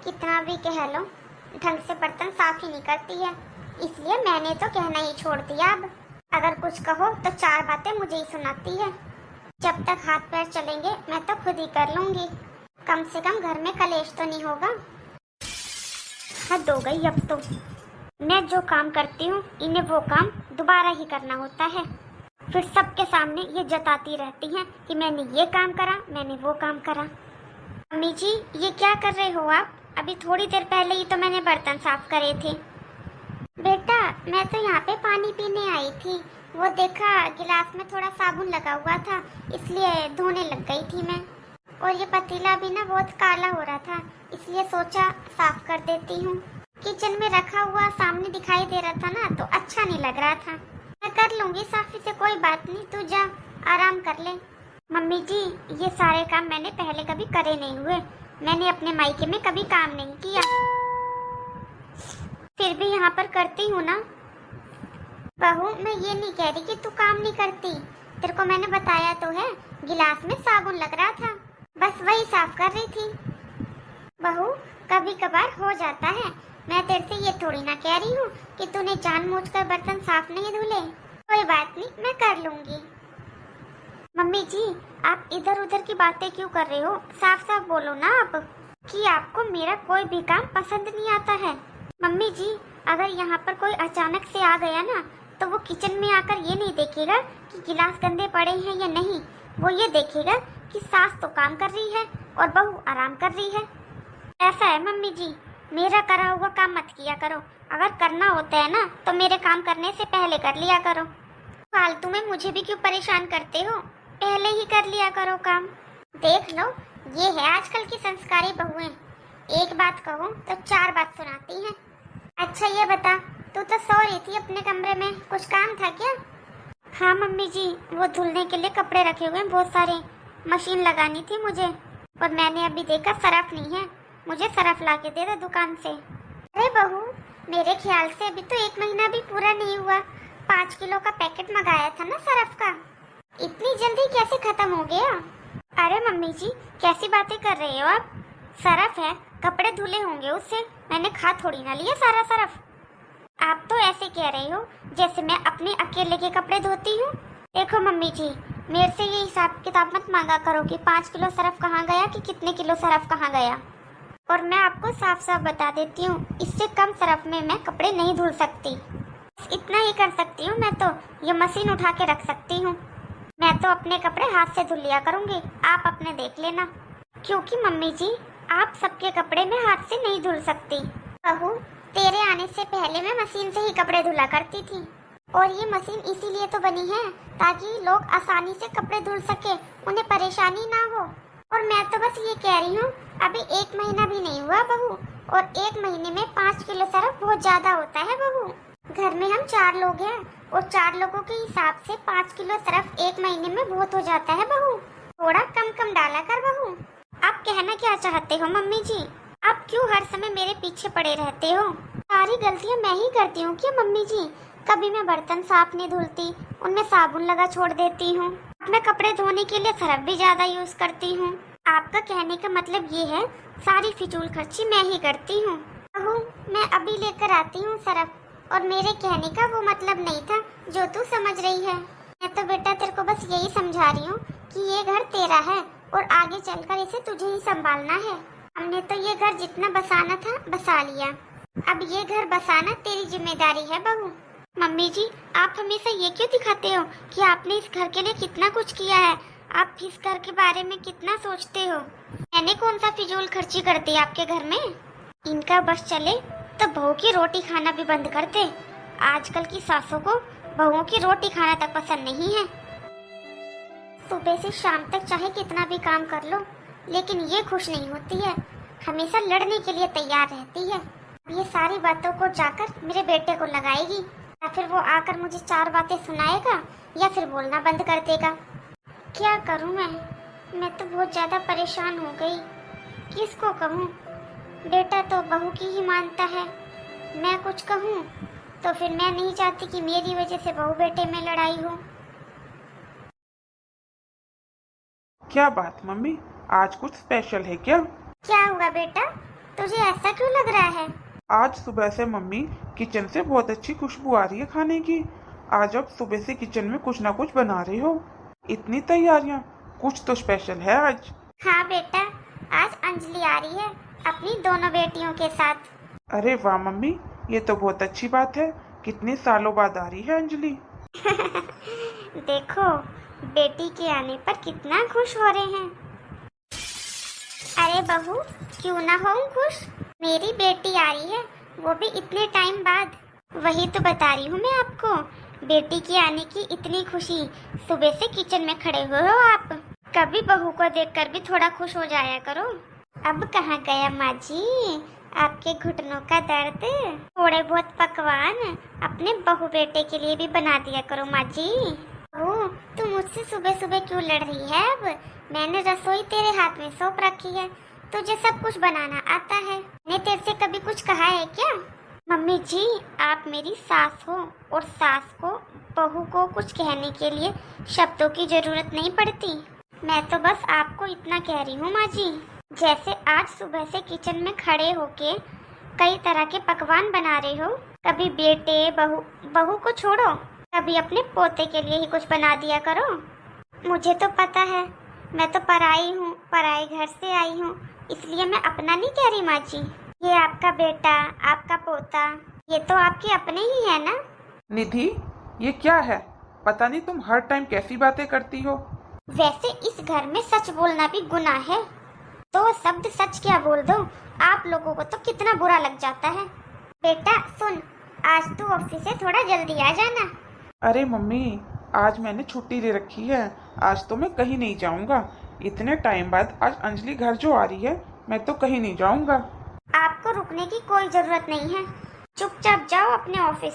कितना भी कह लो, ढंग से बर्तन साफ ही नहीं करती है। इसलिए मैंने तो कहना ही छोड़ दिया। अब अगर कुछ कहो तो चार बातें मुझे ही सुनाती है। जब तक हाथ पैर चलेंगे मैं तो खुद ही कर लूंगी। कम से कम घर में कलेश तो नहीं होगा। हद हो गई अब तो। मैं जो काम करती हूँ इन्हें वो काम दोबारा ही करना होता है। फिर सबके सामने ये जताती रहती हैं कि मैंने ये काम करा, मैंने वो काम करा। अम्मी जी, ये क्या कर रहे हो आप? अभी थोड़ी देर पहले ही तो मैंने बर्तन साफ करे थे। बेटा, मैं तो यहाँ पे पानी पीने आई थी। वो देखा गिलास में थोड़ा साबुन लगा हुआ था, इसलिए धोने लग गई थी मैं। और ये पतीला भी ना बहुत काला हो रहा था, इसलिए सोचा साफ कर देती हूँ। किचन में रखा हुआ सामने दिखाई दे रहा था ना, तो अच्छा नहीं लग रहा था। मैं कर लूंगी साफी से, कोई बात नहीं, तू जा आराम कर ले। मम्मी जी, ये सारे काम मैंने पहले कभी करे नहीं हुए। मैंने अपने मायके में कभी काम नहीं किया, फिर भी यहाँ पर करती हूँ ना। बहू, मैं ये नहीं कह रही कि तू काम नहीं करती। तेरे को मैंने बताया तो है, गिलास में साबुन लग रहा था, बस वही साफ कर रही थी। बहू, कभी कभार हो जाता है। मैं तेरे से ये थोड़ी ना कह रही हूँ कि तूने जानबूझकर बर्तन साफ नहीं धुले। कोई बात नहीं, मैं कर लूंगी। मम्मी जी, आप इधर उधर की बातें क्यों कर रहे हो? साफ साफ बोलो ना आप कि आपको मेरा कोई भी काम पसंद नहीं आता है। मम्मी जी, अगर यहाँ पर कोई अचानक से आ गया ना, तो वो किचन में आकर ये नहीं देखेगा कि गिलास गंदे पड़े हैं या नहीं। वो ये देखेगा कि सास तो काम कर रही है और बहू आराम कर रही है। ऐसा है मम्मी जी, मेरा करा हुआ काम मत किया करो। अगर करना होता है ना, तो मेरे काम करने से पहले कर लिया करो। फालतू में मुझे भी क्यों परेशान करते हो? पहले ही कर लिया करो काम। देख लो, ये है आजकल की संस्कारी बहुएं। एक बात कहो तो चार बात सुनाती हैं। अच्छा ये बता, तू तो सो रही थी अपने कमरे में, कुछ काम था क्या? हाँ मम्मी जी, वो धुलने के लिए कपड़े रखे हुए हैं बहुत सारे, मशीन लगानी थी मुझे। और मैंने अभी देखा सरफ नहीं है, मुझे सरफ ला के दे दो दुकान से। अरे बहू, मेरे ख्याल से अभी तो 1 महीना भी पूरा नहीं हुआ। 5 किलो का पैकेट मंगाया था ना सरफ का, इतनी जल्दी कैसे खत्म हो गया? अरे मम्मी जी, कैसी बातें कर रहे हो आप? सरफ है, कपड़े धुले होंगे उससे, मैंने खा थोड़ी ना लिया सारा सरफ। आप तो ऐसे कह रहे हो जैसे मैं अपने अकेले के कपड़े धोती हूँ। देखो मम्मी जी, मेरे से ये हिसाब किताब मत मांगा करो कि 5 किलो सरफ कहाँ गया कि कितने किलो सरफ कहाँ गया। और मैं आपको साफ साफ बता देती हूँ, इससे कम सरफ में मैं कपड़े नहीं धुल सकती। इतना ही कर सकती हूँ मैं तो, ये मशीन उठा के रख सकती हूँ। मैं तो अपने कपड़े हाथ से धुल लिया करूँगी, आप अपने देख लेना। क्योंकि मम्मी जी, आप सबके कपड़े मैं हाथ से नहीं धुल सकती। बहू, तेरे आने से पहले मैं मशीन से ही कपड़े धुला करती थी। और ये मशीन इसीलिए तो बनी है ताकि लोग आसानी से कपड़े धुल सके, उन्हें परेशानी ना हो। और मैं तो बस ये कह रही हूँ, अभी 1 महीना भी नहीं हुआ बहू, और 1 महीने में 5 किलो सरफ बहुत ज्यादा होता है बहू। घर में हम 4 लोग हैं, और 4 लोगों के हिसाब से 5 किलो सरफ 1 महीने में बहुत हो जाता है बहू। थोड़ा कम कम डाला कर बहू। आप कहना क्या चाहते हो मम्मी जी? आप क्यों हर समय मेरे पीछे पड़े रहते हो? सारी गलतियाँ मैं ही करती हूँ क्या मम्मी जी? कभी मैं बर्तन साफ नहीं धुलती, उनमें साबुन लगा छोड़ देती हूँ। मैं कपड़े धोने के लिए सरफ भी ज्यादा यूज करती हूँ। आपका कहने का मतलब ये है सारी फिजूल खर्ची मैं ही करती हूँ। बहू, मैं अभी लेकर आती हूँ सरफ, और मेरे कहने का वो मतलब नहीं था जो तू समझ रही है। मैं तो बेटा तेरे को बस यही समझा रही हूँ कि ये घर तेरा है और आगे चलकर इसे तुझे ही संभालना है। हमने तो ये घर जितना बसाना था बसा लिया, अब ये घर बसाना तेरी जिम्मेदारी है बहू। मम्मी जी, आप हमेशा ये क्यों दिखाते हो कि आपने इस घर के लिए कितना कुछ किया है? आप इस घर के बारे में कितना सोचते हो? मैंने कौन सा फिजूल खर्ची कर दी आपके घर में? इनका बस चले तो बहू की रोटी खाना भी बंद कर दे। आजकल की सासों को बहुओं की रोटी खाना तक पसंद नहीं है। सुबह से शाम तक चाहे कितना भी काम कर लो, लेकिन ये खुश नहीं होती है, हमेशा लड़ने के लिए तैयार रहती है। ये सारी बातों को जाकर मेरे बेटे को लगाएगी, या फिर वो आकर मुझे 4 बातें सुनाएगा, या फिर बोलना बंद कर देगा। क्या करूं मैं तो बहुत ज्यादा परेशान हो गई। किसको कहूं? बेटा तो बहू की ही मानता है, मैं कुछ कहूं तो फिर मैं नहीं चाहती कि मेरी वजह से बहू बेटे में लड़ाई हो। क्या बात मम्मी, आज कुछ स्पेशल है क्या? क्या हुआ बेटा, तुझे ऐसा क्यों लग रहा है? आज सुबह से मम्मी किचन से बहुत अच्छी खुशबू आ रही है खाने की। आज अब सुबह से किचन में कुछ ना कुछ बना रही हो। इतनी तैयारियां, कुछ तो स्पेशल है आज। हाँ बेटा, आज अंजलि आ रही है अपनी दोनों बेटियों के साथ। अरे वाह मम्मी, ये तो बहुत अच्छी बात है। कितने सालों बाद आ रही है अंजलि। देखो बेटी के आने पर कितना खुश हो रहे हैं। अरे बहू, क्यों ना हो खुश, मेरी बेटी आ रही है, वो भी इतने टाइम बाद। वही तो बता रही हूँ मैं आपको, बेटी के आने की इतनी खुशी। सुबह से किचन में खड़े हुए हो आप, कभी बहू को देखकर भी थोड़ा खुश हो जाया करो। अब कहाँ गया माँ जी आपके घुटनों का दर्द? थोड़े बहुत पकवान अपने बहू बेटे के लिए भी बना दिया करो माँ जी। बहू, तू मुझसे सुबह सुबह क्यों लड़ रही है? अब मैंने रसोई तेरे हाथ में सौंप रखी है, तुझे सब कुछ बनाना आता है। मैंने तेरे से कभी कुछ कहा है क्या? मम्मी जी, आप मेरी सास हो और सास को बहू को कुछ कहने के लिए शब्दों की जरूरत नहीं पड़ती। मैं तो बस आपको इतना कह रही हूँ माँ जी, जैसे आज सुबह से किचन में खड़े होके कई तरह के पकवान बना रहे हो, कभी बेटे बहू को छोड़ो, कभी अपने पोते के लिए ही कुछ बना दिया करो। मुझे तो पता है, मैं तो पराई हूँ, पराए घर से आई हूँ, इसलिए मैं अपना नहीं कह रही माँ जी। ये आपका बेटा, आपका पोता, ये तो आपके अपने ही है ना। निधि, ये क्या है? पता नहीं तुम हर टाइम कैसी बातें करती हो। वैसे इस घर में सच बोलना भी गुनाह है, तो शब्द सच क्या बोल दो, आप लोगों को तो कितना बुरा लग जाता है। बेटा सुन, आज तू ऑफिस से थोड़ा जल्दी आ जाना। अरे मम्मी, आज मैंने छुट्टी ले रखी है, आज तो मैं कहीं नहीं जाऊंगा। इतने टाइम बाद आज अंजलि घर जो आ रही है, मैं तो कहीं नहीं जाऊंगा। आपको रुकने की कोई जरूरत नहीं है, चुपचाप जाओ अपने ऑफिस।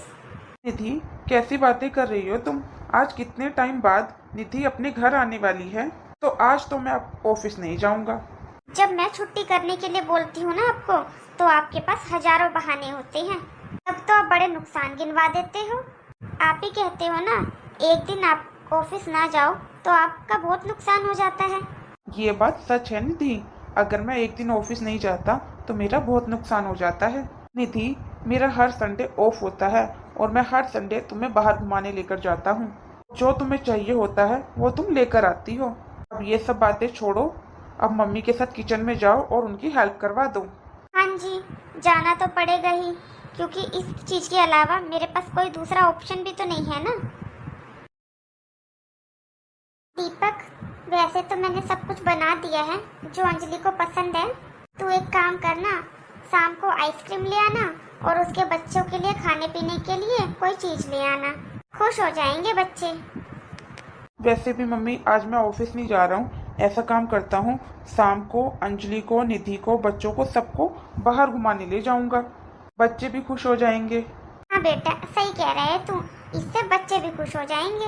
निधि, कैसी बातें कर रही हो तुम? आज कितने टाइम बाद निधि अपने घर आने वाली है, तो आज तो मैं ऑफिस नहीं जाऊंगा। जब मैं छुट्टी करने के लिए बोलती हूँ ना आपको, तो आपके पास हजारों बहाने होते हैं, तब तो आप बड़े नुकसान गिनवा देते हो। आप ही कहते हो ना, एक दिन आप ऑफिस ना जाओ तो आपका बहुत नुकसान हो जाता है। ये बात सच है निधि, अगर मैं एक दिन ऑफिस नहीं जाता तो मेरा बहुत नुकसान हो जाता है। निधि, मेरा हर संडे ऑफ होता है और मैं हर संडे तुम्हें बाहर घुमाने लेकर जाता हूँ। जो तुम्हें चाहिए होता है वो तुम लेकर आती हो। अब ये सब बातें छोड़ो, अब मम्मी के साथ किचन में जाओ और उनकी हेल्प करवा दो। हाँ जी, जाना तो पड़ेगा ही, क्योंकि इस चीज के अलावा मेरे पास कोई दूसरा ऑप्शन भी तो नहीं है ना। दीपक, वैसे तो मैंने सब कुछ बना दिया है जो अंजलि को पसंद है। तू एक काम करना, शाम को आइसक्रीम ले आना और उसके बच्चों के लिए खाने पीने के लिए कोई चीज ले आना, खुश हो जाएंगे बच्चे। वैसे भी मम्मी, आज मैं ऑफिस नहीं जा रहा हूँ। ऐसा काम करता हूँ, शाम को अंजलि को, निधि को, बच्चों को, सबको बाहर घुमाने ले जाऊंगा। बच्चे भी खुश हो जाएंगे। हाँ बेटा, सही कह रहा है तू, इससे बच्चे भी खुश हो जाएंगे।